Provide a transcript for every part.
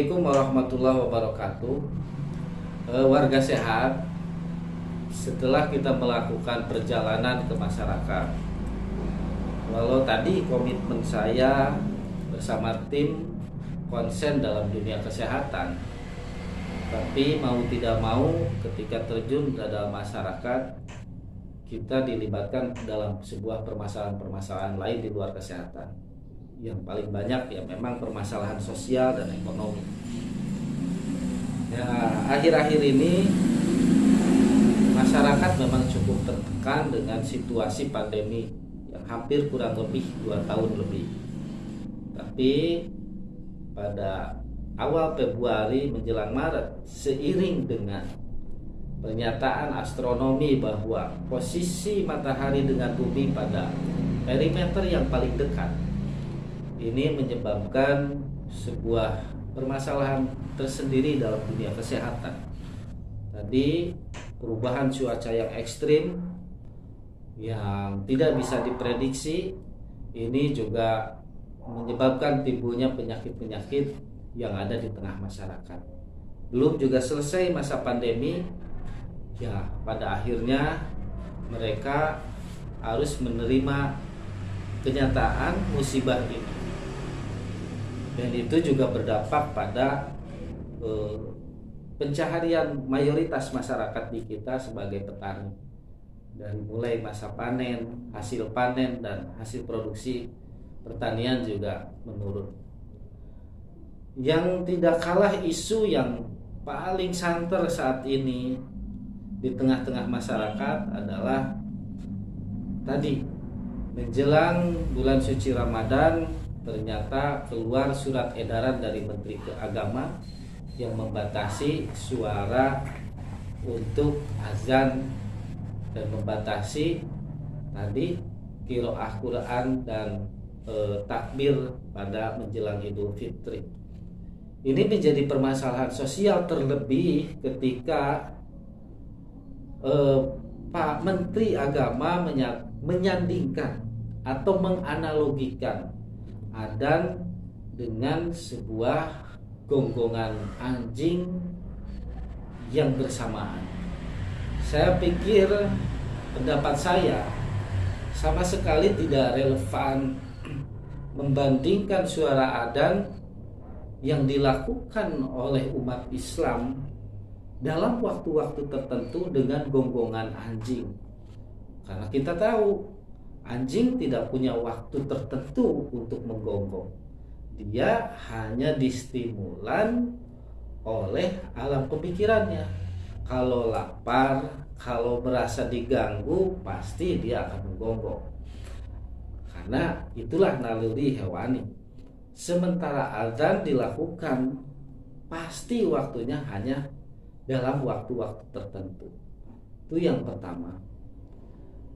Assalamualaikum warahmatullahi wabarakatuh. Warga sehat, setelah kita melakukan perjalanan ke masyarakat, walau tadi komitmen saya bersama tim konsen dalam dunia kesehatan, tapi mau tidak mau ketika terjun ke dalam masyarakat, kita dilibatkan dalam sebuah permasalahan-permasalahan lain di luar kesehatan. Yang paling banyak ya memang permasalahan sosial dan ekonomi. Ya, akhir-akhir ini masyarakat memang cukup tertekan dengan situasi pandemi yang hampir kurang lebih 2 tahun lebih. Tapi pada awal Februari menjelang Maret, seiring dengan pernyataan astronomi bahwa posisi matahari dengan bumi pada perimeter yang paling dekat, ini menyebabkan sebuah permasalahan tersendiri dalam dunia kesehatan. Tadi perubahan cuaca yang ekstrim yang tidak bisa diprediksi ini juga menyebabkan timbulnya penyakit-penyakit yang ada di tengah masyarakat. Belum juga selesai masa pandemi, ya pada akhirnya mereka harus menerima kenyataan musibah ini. Dan itu juga berdampak pada pencaharian mayoritas masyarakat di kita sebagai petani. Dari mulai masa panen, hasil panen, dan hasil produksi pertanian juga menurun. Yang tidak kalah isu yang paling santer saat ini di tengah-tengah masyarakat adalah tadi menjelang bulan suci Ramadan, ternyata keluar surat edaran dari Menteri Agama yang membatasi suara untuk azan dan membatasi tadi qiraah Quran dan takbir pada menjelang Idul Fitri. Ini menjadi permasalahan sosial terlebih ketika Pak Menteri Agama menyandingkan atau menganalogikan adzan dengan sebuah gonggongan anjing yang bersamaan. Saya pikir pendapat saya sama sekali tidak relevan membandingkan suara adzan yang dilakukan oleh umat Islam dalam waktu-waktu tertentu dengan gonggongan anjing. Karena kita tahu anjing tidak punya waktu tertentu untuk menggonggong. Dia hanya distimulan oleh alam pemikirannya. Kalau lapar, kalau merasa diganggu, pasti dia akan menggonggong. Karena itulah naluri hewani. Sementara adzan dilakukan pasti waktunya hanya dalam waktu-waktu tertentu. Itu yang pertama.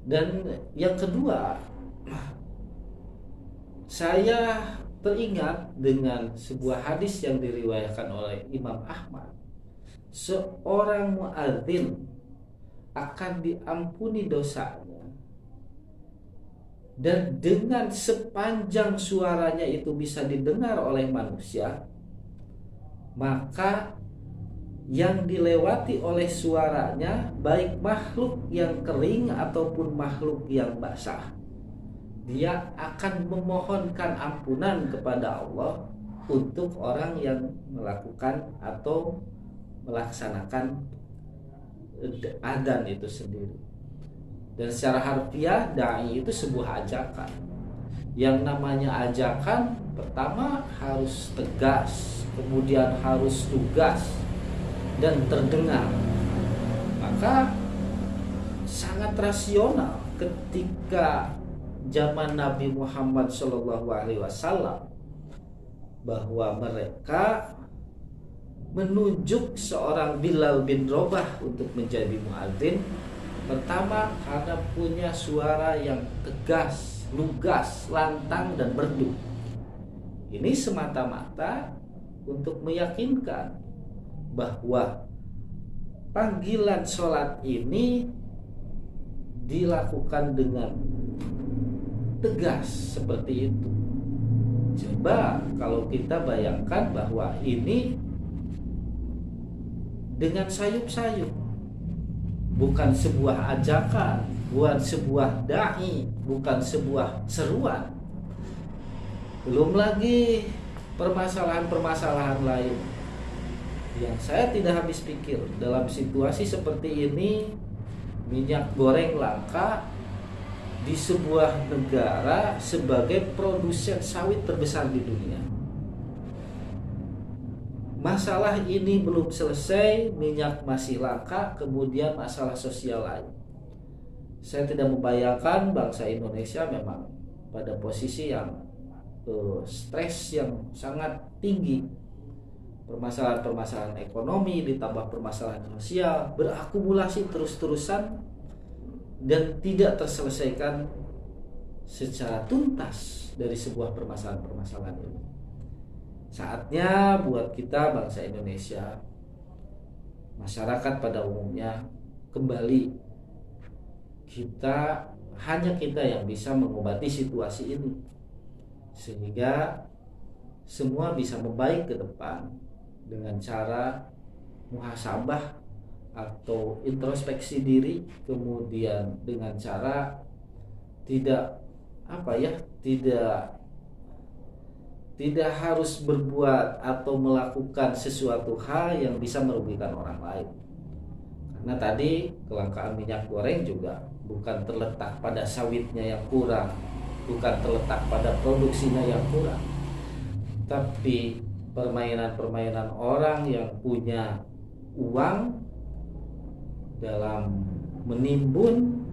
Dan yang kedua, saya teringat dengan sebuah hadis yang diriwayatkan oleh Imam Ahmad. Seorang muadzin akan diampuni dosanya, dan dengan sepanjang suaranya itu bisa didengar oleh manusia, maka yang dilewati oleh suaranya baik makhluk yang kering ataupun makhluk yang basah, dia akan memohonkan ampunan kepada Allah untuk orang yang melakukan atau melaksanakan adzan itu sendiri. Dan secara harfiah, dai itu sebuah ajakan. Yang namanya ajakan, pertama harus tegas, kemudian harus tugas dan terdengar. Maka sangat rasional ketika zaman Nabi Muhammad SAW bahwa mereka menunjuk seorang Bilal bin Rabah untuk menjadi muadzin. Pertama karena punya suara yang tegas, lugas, lantang dan merdu. Ini semata-mata untuk meyakinkan bahwa panggilan sholat ini dilakukan dengan tegas seperti itu. Coba kalau kita bayangkan bahwa ini dengan sayup-sayup, bukan sebuah ajakan, bukan sebuah dai, bukan sebuah seruan. Belum lagi permasalahan-permasalahan lain yang saya tidak habis pikir. Dalam situasi seperti ini, minyak goreng langka di sebuah negara sebagai produsen sawit terbesar di dunia. Masalah ini belum selesai, minyak masih langka, kemudian masalah sosial lain. Saya tidak membayangkan bangsa Indonesia memang pada posisi yang stres yang sangat tinggi. Permasalahan-permasalahan ekonomi ditambah permasalahan sosial berakumulasi terus-terusan dan tidak terselesaikan secara tuntas dari sebuah permasalahan-permasalahan ini. Saatnya buat kita bangsa Indonesia, masyarakat pada umumnya, kembali hanya kita yang bisa mengobati situasi ini, sehingga semua bisa membaik ke depan dengan cara muhasabah atau introspeksi diri, kemudian dengan cara tidak harus berbuat atau melakukan sesuatu hal yang bisa merugikan orang lain. Karena tadi kelangkaan minyak goreng juga bukan terletak pada sawitnya yang kurang, bukan terletak pada produksinya yang kurang, tapi permainan-permainan orang yang punya uang dalam menimbun,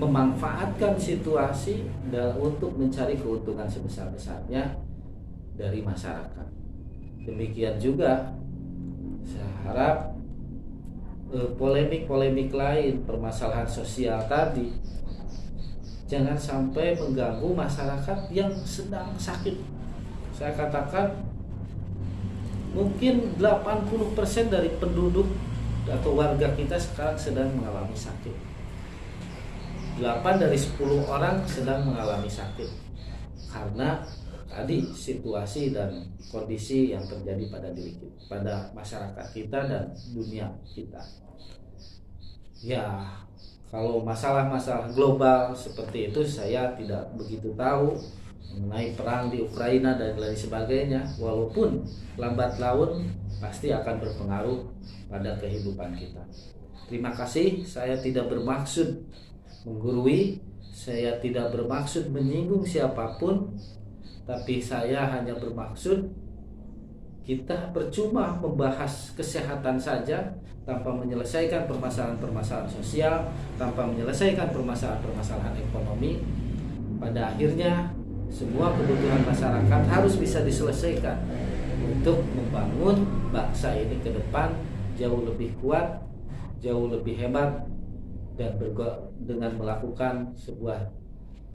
memanfaatkan situasi dan untuk mencari keuntungan sebesar-besarnya dari masyarakat. Demikian juga saya harap polemik-polemik lain, permasalahan sosial tadi jangan sampai mengganggu masyarakat yang sedang sakit. Saya katakan mungkin 80% dari penduduk atau warga kita sekarang sedang mengalami sakit. 8 dari 10 orang sedang mengalami sakit karena tadi situasi dan kondisi yang terjadi pada diri kita, pada masyarakat kita dan dunia kita. Ya, kalau masalah-masalah global seperti itu saya tidak begitu tahu mengenai perang di Ukraina dan lain sebagainya. Walaupun lambat laun pasti akan berpengaruh pada kehidupan kita. Terima kasih, saya tidak bermaksud menggurui, saya tidak bermaksud menyinggung siapapun, tapi saya hanya bermaksud kita percuma membahas kesehatan saja tanpa menyelesaikan permasalahan-permasalahan sosial, tanpa menyelesaikan permasalahan-permasalahan ekonomi. Pada akhirnya semua kebutuhan masyarakat harus bisa diselesaikan untuk membangun bangsa ini ke depan jauh lebih kuat, jauh lebih hebat, dan dengan melakukan sebuah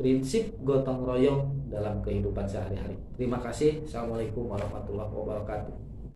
prinsip gotong royong dalam kehidupan sehari-hari. Terima kasih. Assalamualaikum warahmatullahi wabarakatuh.